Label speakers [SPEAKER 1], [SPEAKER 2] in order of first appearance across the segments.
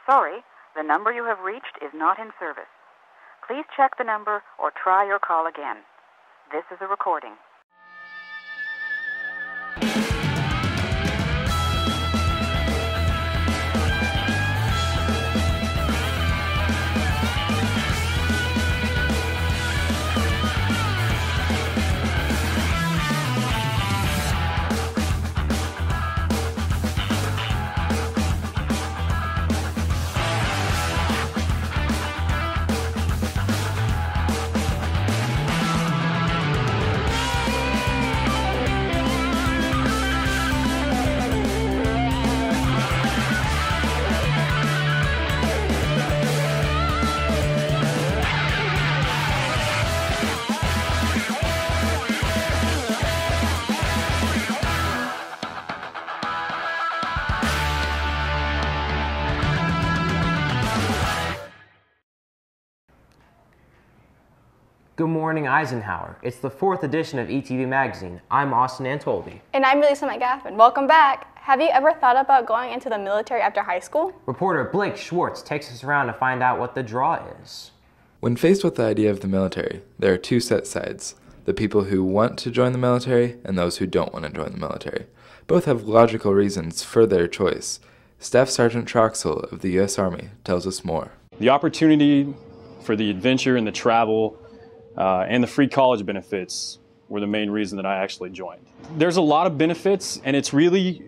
[SPEAKER 1] Sorry, the number you have reached is not in service. Please check the number or try your call again. This is a recording.
[SPEAKER 2] Good morning, Eisenhower. It's the 4th edition of ETV Magazine. I'm Austin Antoldi.
[SPEAKER 3] And I'm Melissa McGaffin. Welcome back. Have you ever thought about going into the military after high school?
[SPEAKER 2] Reporter Blake Schwartz takes us around to find out what the draw is.
[SPEAKER 4] When faced with the idea of the military, there are two set sides: the people who want to join the military and those who don't want to join the military. Both have logical reasons for their choice. Staff Sergeant Troxel of the U.S. Army tells us more.
[SPEAKER 5] The opportunity for the adventure and the travel and the free college benefits were the main reason that I actually joined. There's a lot of benefits, and it's really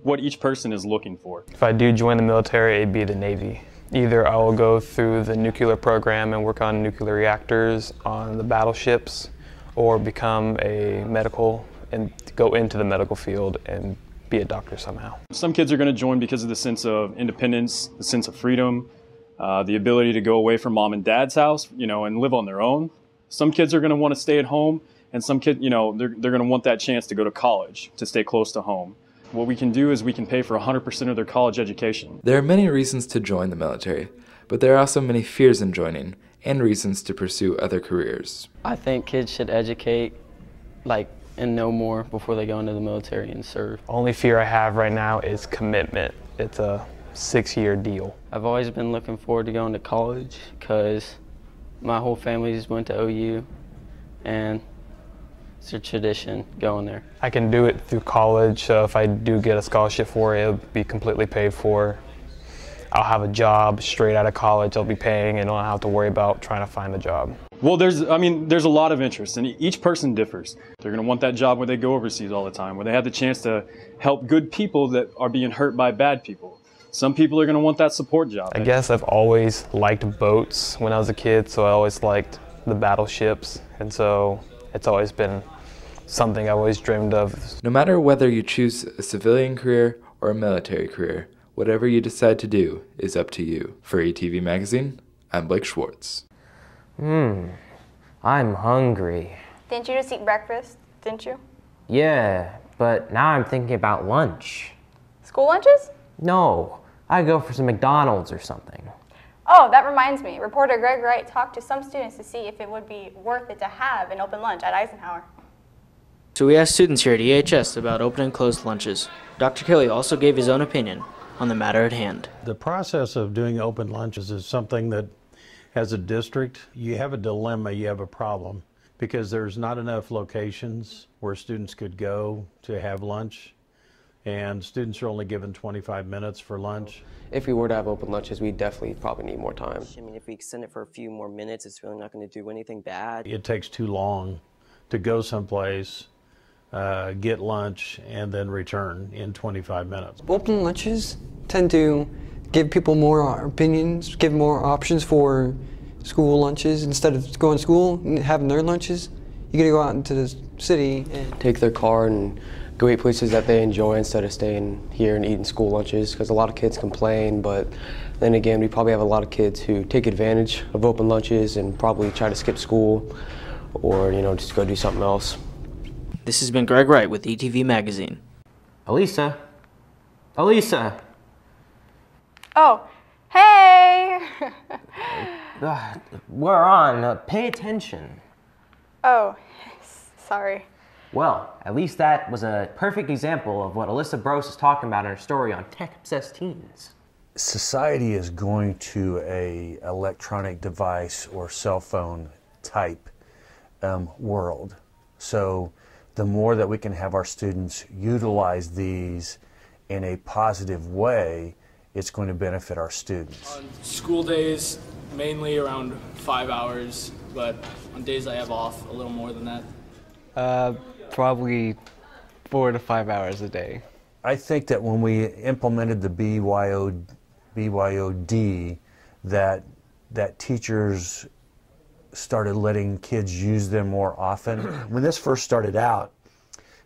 [SPEAKER 5] what each person is looking for.
[SPEAKER 6] If I do join the military, it'd be the Navy. Either I will go through the nuclear program and work on nuclear reactors on the battleships, or become a medical and go into the medical field and be a doctor somehow.
[SPEAKER 5] Some kids are going to join because of the sense of independence, the sense of freedom, the ability to go away from mom and dad's house, and live on their own. Some kids are going to want to stay at home, and some kids, they're going to want that chance to go to college, to stay close to home. What we can do is we can pay for 100% of their college education.
[SPEAKER 4] There are many reasons to join the military, but there are also many fears in joining, and reasons to pursue other careers.
[SPEAKER 7] I think kids should educate, and know more before they go into the military and serve.
[SPEAKER 6] Only fear I have right now is commitment. It's a 6-year deal.
[SPEAKER 7] I've always been looking forward to going to college because my whole family just went to OU, and it's a tradition going there.
[SPEAKER 6] I can do it through college, so if I do get a scholarship for it, it'll be completely paid for. I'll have a job straight out of college I'll be paying, and I don't have to worry about trying to find a job.
[SPEAKER 5] Well, there's a lot of interest, and each person differs. They're going to want that job where they go overseas all the time, where they have the chance to help good people that are being hurt by bad people. Some people are going to want that support job.
[SPEAKER 6] I guess I've always liked boats when I was a kid, so I always liked the battleships, and so it's always been something I always dreamed of.
[SPEAKER 4] No matter whether you choose a civilian career or a military career, whatever you decide to do is up to you. For ETV Magazine, I'm Blake Schwartz.
[SPEAKER 2] I'm hungry.
[SPEAKER 3] Didn't you just eat breakfast, didn't you?
[SPEAKER 2] Yeah, but now I'm thinking about lunch.
[SPEAKER 3] School lunches?
[SPEAKER 2] No, I go for some McDonald's or something.
[SPEAKER 3] Oh, that reminds me. Reporter Greg Wright talked to some students to see if it would be worth it to have an open lunch at Eisenhower.
[SPEAKER 8] So we asked students here at EHS about open and closed lunches. Dr. Kelly also gave his own opinion on the matter at hand.
[SPEAKER 9] The process of doing open lunches is something that, as a district, you have a dilemma, you have a problem, because there's not enough locations where students could go to have lunch, and students are only given 25 minutes for lunch.
[SPEAKER 10] If we were to have open lunches, we definitely probably need more time.
[SPEAKER 11] I mean, if we extend it for a few more minutes, it's really not going to do anything bad.
[SPEAKER 9] It takes too long to go someplace, get lunch, and then return in 25 minutes.
[SPEAKER 12] Open lunches tend to give people more opinions, give more options for school lunches. Instead of going to school and having their lunches, you gotta go out into the city and
[SPEAKER 10] take their car and go eat places that they enjoy instead of staying here and eating school lunches, because a lot of kids complain, but then again, we probably have a lot of kids who take advantage of open lunches and probably try to skip school or, just go do something else.
[SPEAKER 8] This has been Greg Wright with ETV Magazine.
[SPEAKER 2] Elisa?
[SPEAKER 3] Oh, hey!
[SPEAKER 2] We're on. Pay attention.
[SPEAKER 3] Oh, sorry.
[SPEAKER 2] Well, at least that was a perfect example of what Alyssa Brose is talking about in her story on tech-obsessed teens.
[SPEAKER 13] society is going to a electronic device or cell phone type world. So the more that we can have our students utilize these in a positive way, it's going to benefit our students.
[SPEAKER 14] On school days, mainly around 5 hours, but on days I have off, a little more than that.
[SPEAKER 15] Probably 4 to 5 hours a day.
[SPEAKER 13] I think that when we implemented the BYOD, that teachers started letting kids use them more often. When this first started out,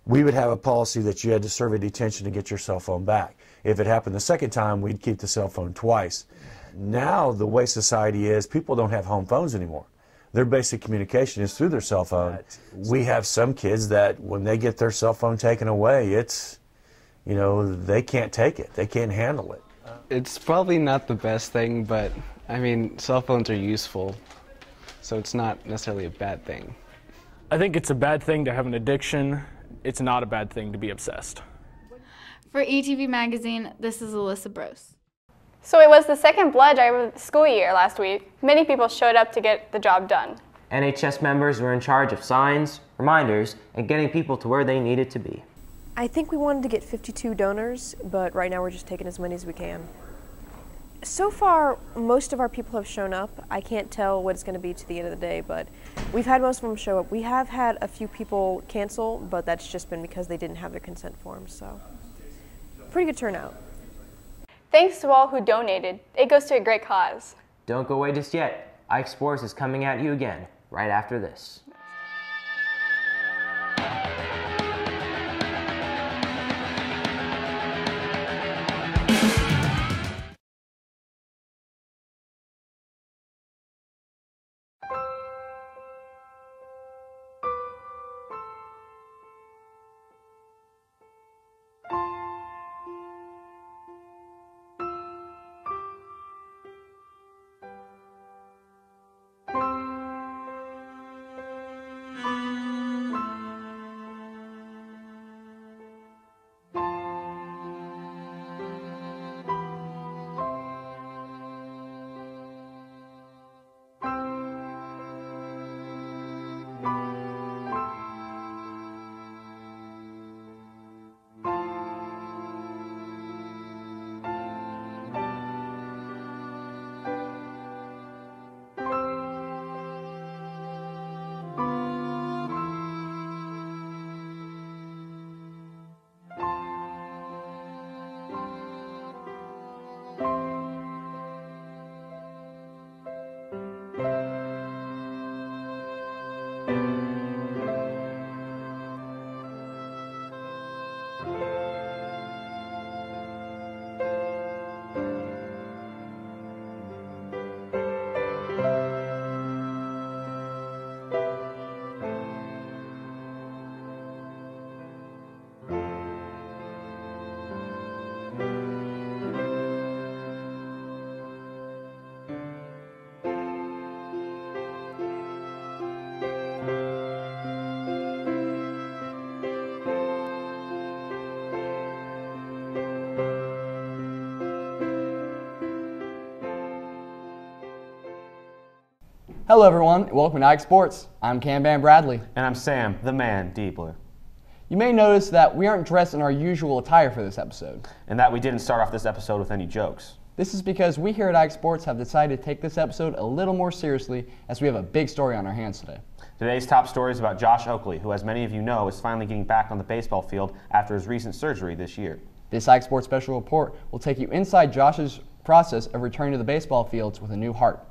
[SPEAKER 13] we would have a policy that you had to serve a detention to get your cell phone back. If it happened the second time, we'd keep the cell phone twice. Now, the way society is, people don't have home phones anymore. Their basic communication is through their cell phone. We have some kids that when they get their cell phone taken away, it's, you know, they can't take it. They can't handle it.
[SPEAKER 15] It's probably not the best thing, but I mean, cell phones are useful, so it's not necessarily a bad thing.
[SPEAKER 14] I think it's a bad thing to have an addiction. It's not a bad thing to be obsessed.
[SPEAKER 16] For ETV Magazine, this is Alyssa Brose.
[SPEAKER 3] So it was the second blood drive of the school year last week. Many people showed up to get the job done.
[SPEAKER 2] NHS members were in charge of signs, reminders, and getting people to where they needed to be.
[SPEAKER 17] I think we wanted to get 52 donors, but right now we're just taking as many as we can. So far, most of our people have shown up. I can't tell what it's going to be to the end of the day, but we've had most of them show up. We have had a few people cancel, but that's just been because they didn't have their consent forms, so pretty good turnout.
[SPEAKER 3] Thanks to all who donated. It goes to a great cause.
[SPEAKER 2] Don't go away just yet. Ike Sports is coming at you again, right after this.
[SPEAKER 18] Hello everyone, welcome to Ike Sports. I'm Cam Van Bradley.
[SPEAKER 19] And I'm Sam, the man, Diebler.
[SPEAKER 18] You may notice that we aren't dressed in our usual attire for this episode.
[SPEAKER 19] And that we didn't start off this episode with any jokes.
[SPEAKER 18] This is because we here at Ike Sports have decided to take this episode a little more seriously as we have a big story on our hands today.
[SPEAKER 19] Today's top story is about Josh Oakley, who, as many of you know, is finally getting back on the baseball field after his recent surgery this year.
[SPEAKER 18] This Ike Sports special report will take you inside Josh's process of returning to the baseball fields with a new heart.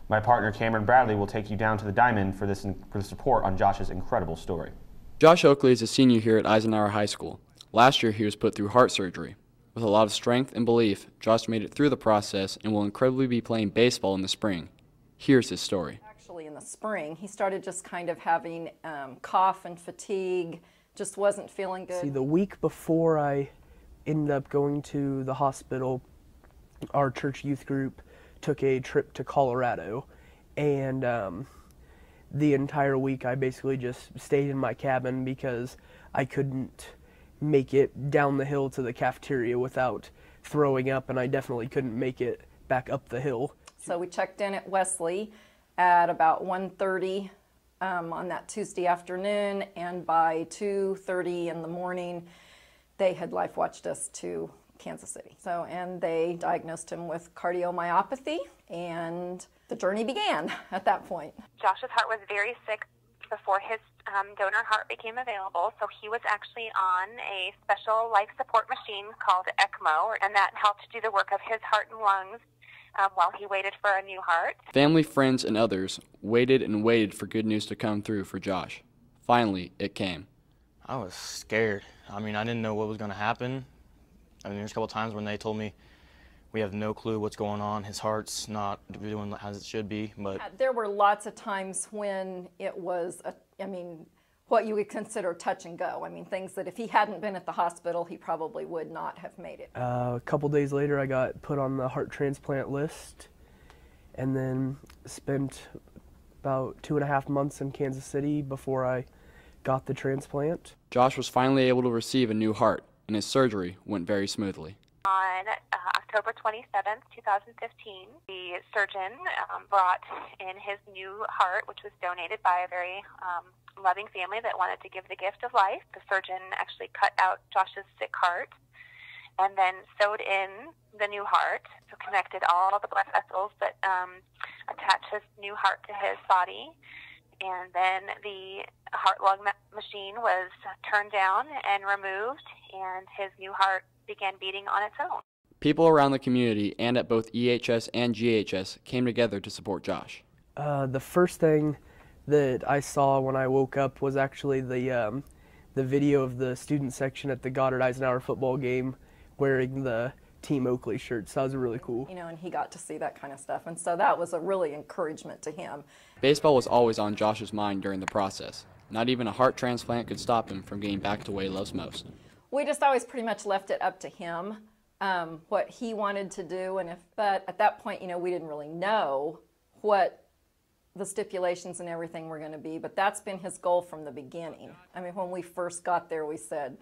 [SPEAKER 19] My partner Cameron Bradley will take you down to the diamond for this report on Josh's incredible story.
[SPEAKER 20] Josh Oakley is a senior here at Eisenhower High School. Last year he was put through heart surgery. With a lot of strength and belief, Josh made it through the process and will incredibly be playing baseball in the spring. Here's his story.
[SPEAKER 21] Actually in the spring, he started just kind of having cough and fatigue, just wasn't feeling good.
[SPEAKER 22] See, the week before I ended up going to the hospital, our church youth group took a trip to Colorado, and the entire week I basically just stayed in my cabin because I couldn't make it down the hill to the cafeteria without throwing up, and I definitely couldn't make it back up the hill.
[SPEAKER 21] So we checked in at Wesley at about 1:30 on that Tuesday afternoon, and by 2:30 in the morning, they had life watched us to Kansas City. And they diagnosed him with cardiomyopathy, and the journey began at that point.
[SPEAKER 1] Josh's heart was very sick before his donor heart became available, so he was actually on a special life support machine called ECMO, and that helped do the work of his heart and lungs while he waited for a new heart.
[SPEAKER 20] Family, friends, and others waited and waited for good news to come through for Josh. Finally, it came.
[SPEAKER 7] I was scared. I mean, I didn't know what was going to happen. I mean, there's a couple times when they told me we have no clue what's going on. His heart's not doing as it should be. But
[SPEAKER 21] there were lots of times when it was, what you would consider touch and go. I mean, things that if he hadn't been at the hospital, he probably would not have made it.
[SPEAKER 22] A couple days later, I got put on the heart transplant list, and then spent about 2.5 months in Kansas City before I got the transplant.
[SPEAKER 20] Josh was finally able to receive a new heart, and his surgery went very smoothly.
[SPEAKER 1] On October 27th, 2015, the surgeon brought in his new heart, which was donated by a very loving family that wanted to give the gift of life. The surgeon actually cut out Josh's sick heart and then sewed in the new heart, so connected all the blood vessels that attach his new heart to his body. And then the heart-lung machine was turned down and removed, and his new heart began beating on its own.
[SPEAKER 20] People around the community and at both EHS and GHS came together to support Josh.
[SPEAKER 22] The first thing that I saw when I woke up was actually the video of the student section at the Goddard Eisenhower football game wearing the Team Oakley shirts. That was really cool.
[SPEAKER 21] And he got to see that kind of stuff, and so that was a really encouragement to him.
[SPEAKER 20] Baseball was always on Josh's mind during the process. Not even a heart transplant could stop him from getting back to what he loves most.
[SPEAKER 21] We just always pretty much left it up to him, what he wanted to do, but at that point, we didn't really know what the stipulations and everything were going to be, but that's been his goal from the beginning. I mean, when we first got there, we said,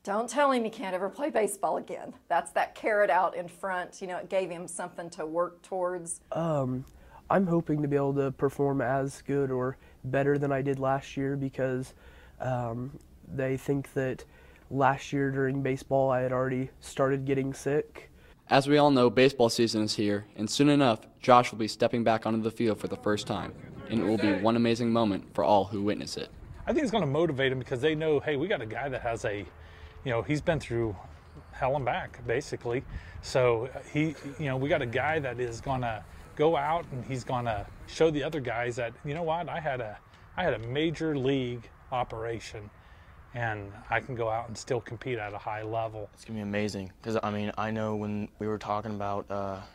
[SPEAKER 21] don't tell him he can't ever play baseball again. That's that carrot out in front. It gave him something to work towards.
[SPEAKER 22] I'm hoping to be able to perform as good or better than I did last year, because they think that last year during baseball I had already started getting sick.
[SPEAKER 20] As we all know, baseball season is here, and soon enough, Josh will be stepping back onto the field for the first time, and it will be one amazing moment for all who witness it.
[SPEAKER 23] I think it's going to motivate him because they know, hey, we got a guy that has he's been through hell and back, basically. So we got a guy that is going to go out and he's going to show the other guys that, you know what, I had a major league operation, and I can go out and still compete at a high level.
[SPEAKER 7] It's going to be amazing, because, I know when we were talking about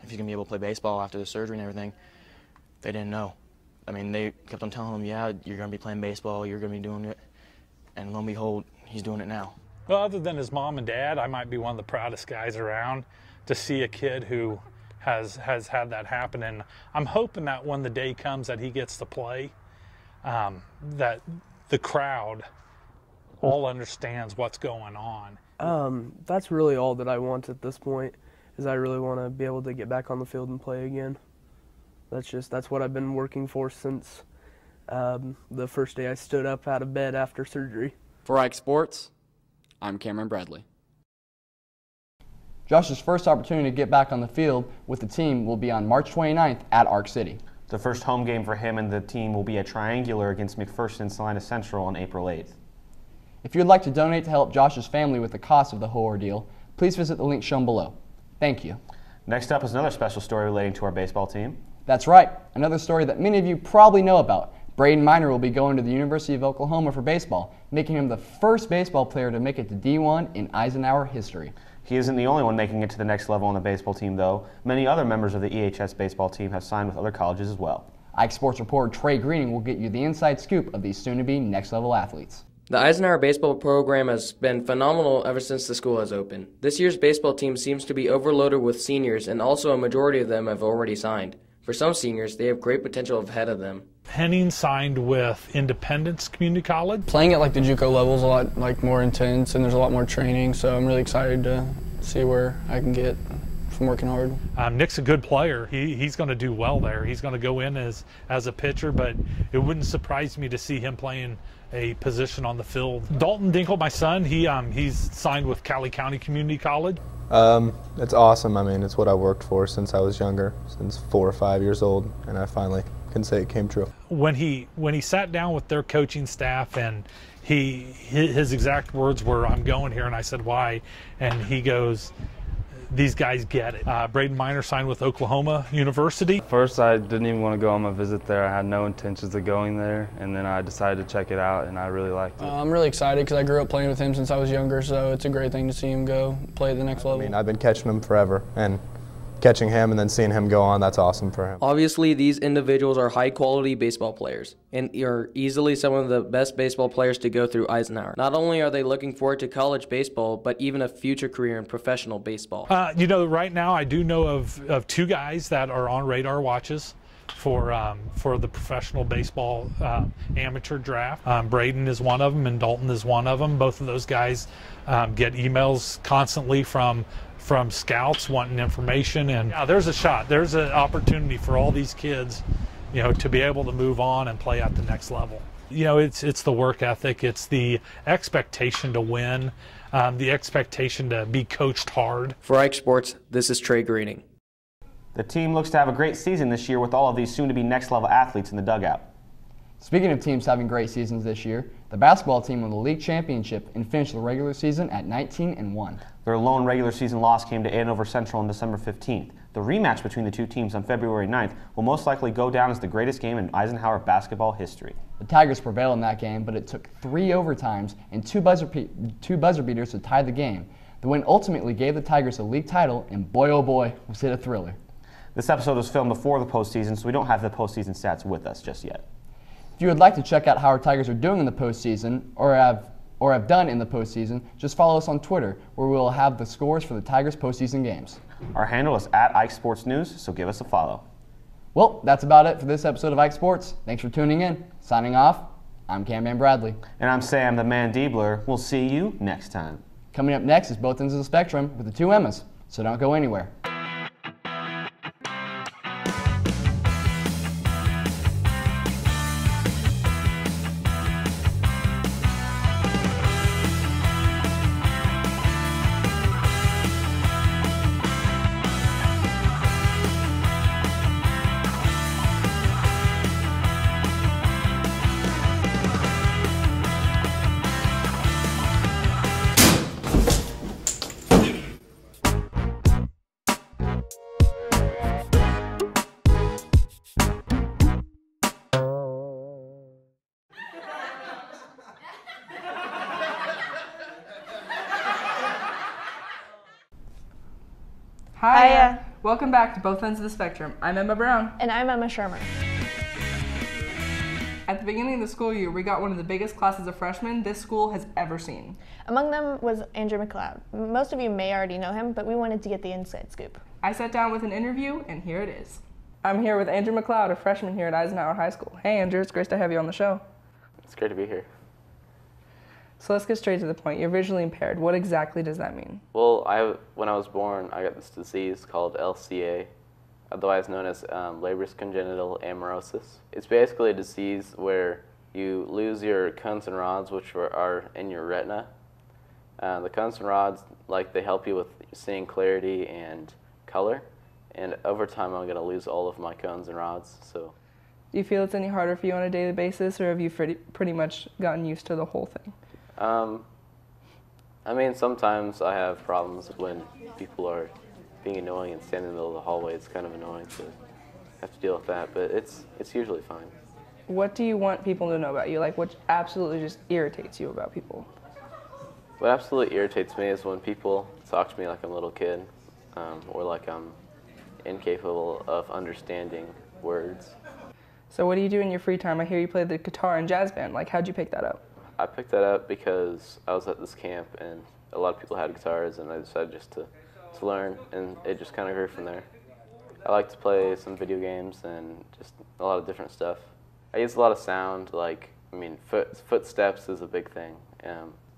[SPEAKER 7] if he's going to be able to play baseball after the surgery and everything, they didn't know. They kept on telling him, yeah, you're going to be playing baseball, you're going to be doing it, and lo and behold, he's doing it now.
[SPEAKER 23] Well, other than his mom and dad, I might be one of the proudest guys around to see a kid who has had that happen, and I'm hoping that when the day comes that he gets to play, that the crowd all understands what's going on.
[SPEAKER 22] That's really all that I want at this point, is I really want to be able to get back on the field and play again. That's what I've been working for since the first day I stood up out of bed after surgery.
[SPEAKER 20] For Ike Sports, I'm Cameron Bradley.
[SPEAKER 18] Josh's first opportunity to get back on the field with the team will be on March 29th at Arc City.
[SPEAKER 19] The first home game for him and the team will be a triangular against McPherson Salina Central on April 8th.
[SPEAKER 18] If you'd like to donate to help Josh's family with the cost of the whole ordeal, please visit the link shown below. Thank you.
[SPEAKER 19] Next up is another special story relating to our baseball team.
[SPEAKER 18] That's right, another story that many of you probably know about. Braden Miner will be going to the University of Oklahoma for baseball, making him the first baseball player to make it to D1 in Eisenhower history.
[SPEAKER 19] He isn't the only one making it to the next level on the baseball team, though. Many other members of the EHS baseball team have signed with other colleges as well.
[SPEAKER 18] Ike Sports reporter Trey Greening will get you the inside scoop of these soon-to-be next-level athletes.
[SPEAKER 2] The Eisenhower baseball program has been phenomenal ever since the school has opened. This year's baseball team seems to be overloaded with seniors, and also a majority of them have already signed. For some seniors, they have great potential ahead of them.
[SPEAKER 23] Henning signed with Independence Community College.
[SPEAKER 24] Playing at the JUCO level is a lot more intense, and there's a lot more training, so I'm really excited to
[SPEAKER 4] see where I can get from working hard.
[SPEAKER 23] Nick's a good player. He's going to do well there. He's going to go in as a pitcher, but it wouldn't surprise me to see him playing a position on the field. Dalton Dinkle, my son, he's signed with Cali County Community College.
[SPEAKER 5] It's awesome. I mean, it's what I worked for since I was younger, since 4 or 5 years old, and I finally can say it came true.
[SPEAKER 23] When he sat down with their coaching staff, and his exact words were, "I'm going here," and I said, "Why?" And he goes, "These guys get it." Braden Miner signed with Oklahoma University.
[SPEAKER 6] First, I didn't even want to go on my visit there. I had no intentions of going there, and then I decided to check it out, and I really liked it.
[SPEAKER 4] I'm really excited because I grew up playing with him since I was younger, so it's a great thing to see him go play at the next level.
[SPEAKER 5] I mean, I've been catching him forever, and catching him and then seeing him go on, that's awesome for him.
[SPEAKER 2] Obviously, these individuals are high-quality baseball players and are easily some of the best baseball players to go through Eisenhower. Not only are they looking forward to college baseball, but even a future career in professional baseball.
[SPEAKER 23] You know, right now I do know of 2 guys that are on radar watches for the professional baseball amateur draft. Braden is one of them, and Dalton is one of them. Both of those guys get emails constantly from scouts wanting information, and yeah, there's a shot. There's an opportunity for all these kids, you know, to be able to move on and play at the next level. You know, it's the work ethic, it's the expectation to win, the expectation to be coached hard.
[SPEAKER 2] For Ike Sports, this is Trey Greening.
[SPEAKER 19] The team looks to have a great season this year with all of these soon-to-be next-level athletes in the dugout.
[SPEAKER 18] Speaking of teams having great seasons this year, the basketball team won the league championship and finished the regular season at 19-1.
[SPEAKER 19] Their lone regular season loss came to Andover Central on December 15th. The rematch between the two teams on February 9th will most likely go down as the greatest game in Eisenhower basketball history.
[SPEAKER 18] The Tigers prevailed in that game, but it took 3 overtimes and two buzzer beaters to tie the game. The win ultimately gave the Tigers a league title, and boy oh boy, was it a thriller.
[SPEAKER 19] This episode was filmed before the postseason, so we don't have the postseason stats with us just yet.
[SPEAKER 18] If you would like to check out how our Tigers are doing in the postseason, or have done in the postseason, just follow us on Twitter, where we will have the scores for the Tigers' postseason games.
[SPEAKER 19] Our handle is @IkeSportsNews, so give us a follow.
[SPEAKER 18] Well, that's about it for this episode of Ike Sports. Thanks for tuning in. Signing off, I'm Camman Bradley.
[SPEAKER 19] And I'm Sam the Man Diebler. We'll see you next time.
[SPEAKER 18] Coming up next is Both Ends of the Spectrum with the 2 Emmas, so don't go anywhere.
[SPEAKER 24] Hiya. Welcome back to Both Ends of the Spectrum. I'm Emma Brown.
[SPEAKER 17] And I'm Emma Shermer.
[SPEAKER 24] At the beginning of the school year, we got one of the biggest classes of freshmen this school has ever seen.
[SPEAKER 17] Among them was Andrew McLeod. Most of you may already know him, but we wanted to get the inside scoop.
[SPEAKER 24] I sat down with an interview, and here it is. I'm here with Andrew McLeod, a freshman here at Eisenhower High School. Hey, Andrew, it's great to have you on the show.
[SPEAKER 25] It's great to be here.
[SPEAKER 24] So let's get straight to the point. You're visually impaired. What exactly does that mean?
[SPEAKER 25] Well, when I was born, I got this disease called LCA, otherwise known as Leber's congenital amaurosis. It's basically a disease where you lose your cones and rods, which are in your retina. The cones and rods, they help you with seeing clarity and color. And over time, I'm going to lose all of my cones and rods. So,
[SPEAKER 24] do you feel it's any harder for you on a daily basis, or have you pretty much gotten used to the whole thing?
[SPEAKER 25] I mean, sometimes I have problems when people are being annoying and standing in the middle of the hallway. It's kind of annoying to have to deal with that, but it's usually fine.
[SPEAKER 24] What do you want people to know about you? Like, what absolutely just irritates you about people?
[SPEAKER 25] What absolutely irritates me is when people talk to me like I'm a little kid, or like I'm incapable of understanding words.
[SPEAKER 24] So what do you do in your free time? I hear you play the guitar in jazz band. Like, how'd you pick that up?
[SPEAKER 25] I picked that up because I was at this camp and a lot of people had guitars, and I decided just to learn, and it just kind of grew from there. I like to play some video games and just a lot of different stuff. I use a lot of sound, footsteps is a big thing.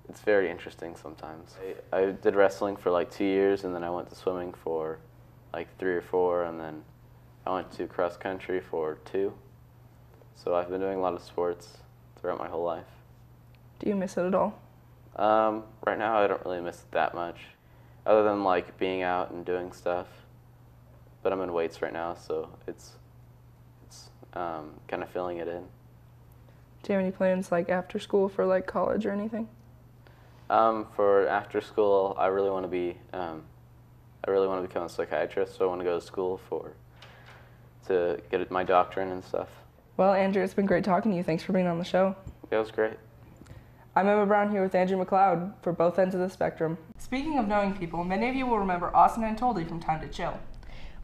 [SPEAKER 25] it's very interesting sometimes. I did wrestling for like 2 years, and then I went to swimming for like 3 or 4, and then I went to cross country for 2. So I've been doing a lot of sports throughout my whole life.
[SPEAKER 24] Do you miss it at all?
[SPEAKER 25] Right now I don't really miss it that much, other than like being out and doing stuff. But I'm in weights right now, so it's kind of filling it in.
[SPEAKER 24] Do you have any plans like after school for like college or anything?
[SPEAKER 25] For after school, I really want to be, become a psychiatrist. So I want to go to school to get my doctorate and stuff.
[SPEAKER 24] Well, Andrew, it's been great talking to you. Thanks for being on the show.
[SPEAKER 25] Yeah, it was great.
[SPEAKER 24] I'm Emma Brown here with Andrew McLeod for both ends of the spectrum. Speaking of knowing people, many of you will remember Austin Antoldi from Time to Chill.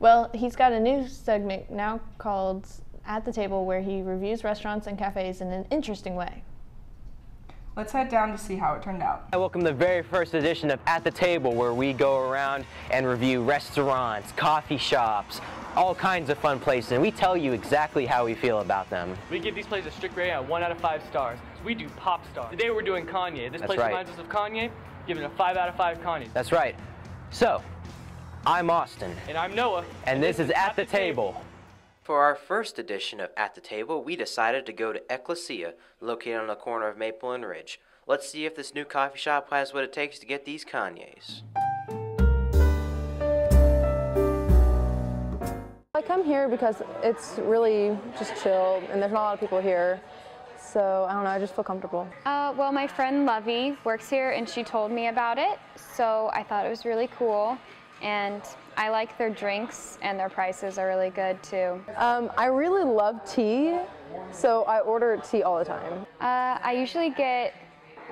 [SPEAKER 8] Well, he's got a new segment now called At the Table, where he reviews restaurants and cafes in an interesting way.
[SPEAKER 24] Let's head down to see how it turned out.
[SPEAKER 9] I welcome the very first edition of At the Table, where we go around and review restaurants, coffee shops, all kinds of fun places, and we tell you exactly how we feel about them.
[SPEAKER 10] We give these places a strict rating of 1 out of 5 stars. So we do pop stars. Today we're doing Kanye. This place reminds us of Kanye, giving it a 5 out of 5 Kanye.
[SPEAKER 9] That's right. So, I'm Austin.
[SPEAKER 10] And I'm Noah.
[SPEAKER 9] And this is At the Table.
[SPEAKER 11] For our first edition of At the Table, we decided to go to Ecclesia, located on the corner of Maple and Ridge. Let's see if this new coffee shop has what it takes to get these Kanyes.
[SPEAKER 12] I come here because it's really just chill and there's not a lot of people here. So, I don't know, I just feel comfortable.
[SPEAKER 26] Well, my friend Lovey works here and she told me about it, so I thought it was really cool. And I like their drinks and their prices are really good too.
[SPEAKER 12] I really love tea, so I order tea all the time.
[SPEAKER 26] I usually get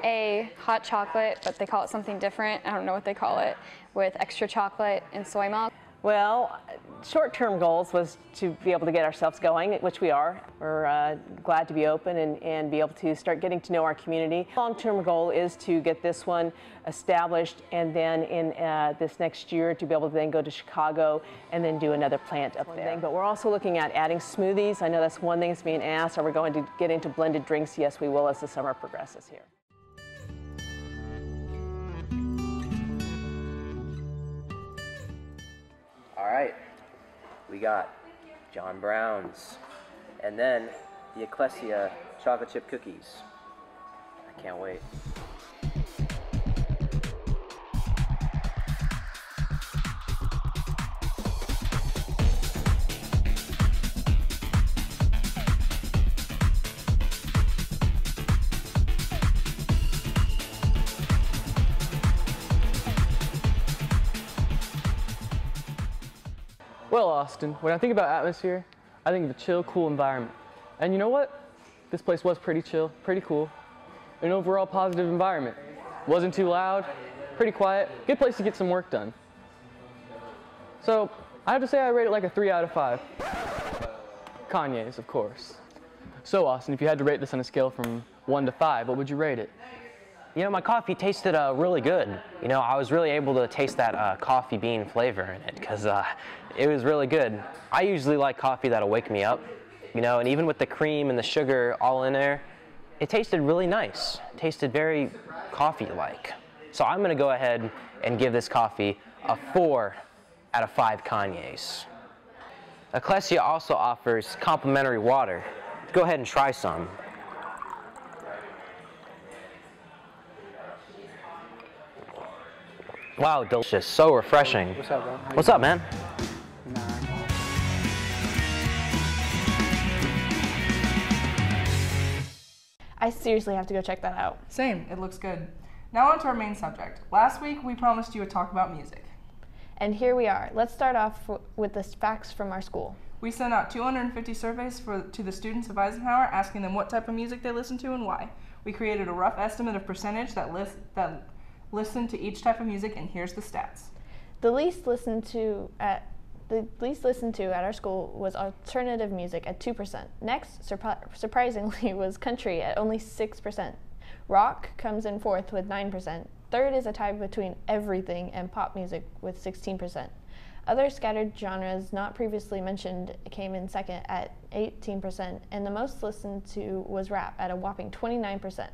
[SPEAKER 26] a hot chocolate, but they call it something different. I don't know what they call it, with extra chocolate and soy milk.
[SPEAKER 27] Well, short-term goals was to be able to get ourselves going, which we are. We're glad to be open and be able to start getting to know our community. Long-term goal is to get this one established, and then in this next year to be able to then go to Chicago and then do another plant up there. But we're also looking at adding smoothies. I know that's one thing that's being asked. Are we going to get into blended drinks? Yes, we will as the summer progresses here.
[SPEAKER 11] All right, we got John Brown's, and then the Ecclesia chocolate chip cookies. I can't wait.
[SPEAKER 10] Well, Austin, when I think about atmosphere, I think of a chill, cool environment. And you know what? This place was pretty chill, pretty cool. An overall positive environment. Wasn't too loud, pretty quiet, good place to get some work done. So, I have to say I rate it like a 3 out of 5. Kanye's, of course. So, Austin, if you had to rate this on a scale from 1 to 5, what would you rate it?
[SPEAKER 9] You know, my coffee tasted really good. You know, I was really able to taste that coffee bean flavor in it because it was really good. I usually like coffee that'll wake me up, you know, and even with the cream and the sugar all in there, it tasted really nice. It tasted very coffee-like. So I'm going to go ahead and give this coffee a 4 out of 5 Kanyes. Ecclesia also offers complimentary water. Go ahead and try some. Wow, delicious, so refreshing.
[SPEAKER 28] What's up, bro?
[SPEAKER 9] What's up, man?
[SPEAKER 3] I seriously have to go check that out.
[SPEAKER 24] Same, it looks good. Now on to our main subject. Last week we promised you a talk about music.
[SPEAKER 3] And here we are. Let's start off with the facts from our school.
[SPEAKER 24] We sent out 250 surveys to the students of Eisenhower, asking them what type of music they listen to and why. We created a rough estimate of percentage that listen to each type of music, and here's the stats.
[SPEAKER 3] The least listened to at our school was alternative music at 2%. Next, surprisingly, was country at only 6%. Rock comes in fourth with 9%. Third is a tie between everything and pop music with 16%. Other scattered genres not previously mentioned came in second at 18%, and the most listened to was rap at a whopping 29%.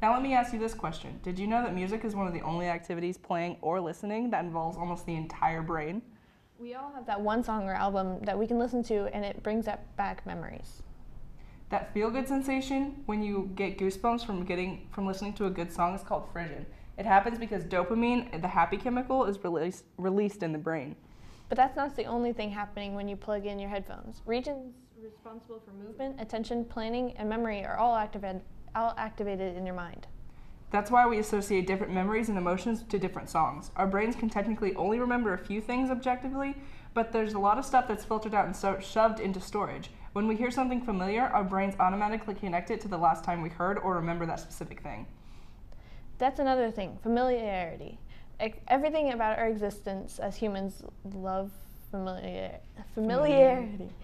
[SPEAKER 24] Now let me ask you this question. Did you know that music is one of the only activities, playing or listening, that involves almost the entire brain?
[SPEAKER 3] We all have that one song or album that we can listen to and it brings back memories.
[SPEAKER 24] That feel-good sensation when you get goosebumps from listening to a good song is called frisson. It happens because dopamine, the happy chemical, is released in the brain.
[SPEAKER 3] But that's not the only thing happening when you plug in your headphones. Regions responsible for movement, attention, planning, and memory are all activated in your mind.
[SPEAKER 24] That's why we associate different memories and emotions to different songs. Our brains can technically only remember a few things objectively, but there's a lot of stuff that's filtered out and shoved into storage. When we hear something familiar, our brains automatically connect it to the last time we heard or remember that specific thing.
[SPEAKER 3] That's another thing, familiarity. Everything about our existence as humans love familiarity.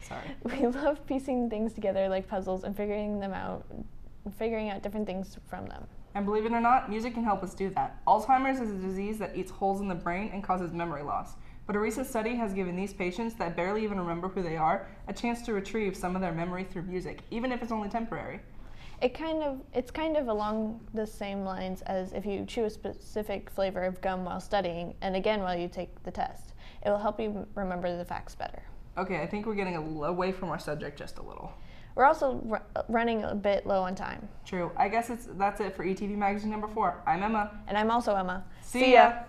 [SPEAKER 24] Sorry.
[SPEAKER 3] We love piecing things together like puzzles and figuring out different things from them.
[SPEAKER 24] And believe it or not, music can help us do that. Alzheimer's is a disease that eats holes in the brain and causes memory loss. But a recent study has given these patients that barely even remember who they are a chance to retrieve some of their memory through music, even if it's only temporary.
[SPEAKER 3] It's kind of along the same lines as if you chew a specific flavor of gum while studying and again while you take the test. It will help you remember the facts better.
[SPEAKER 24] Okay, I think we're getting away from our subject just a little.
[SPEAKER 3] We're also running a bit low on time.
[SPEAKER 24] True. I guess that's it for ETV Magazine number 4. I'm Emma.
[SPEAKER 3] And I'm also Emma.
[SPEAKER 24] See ya!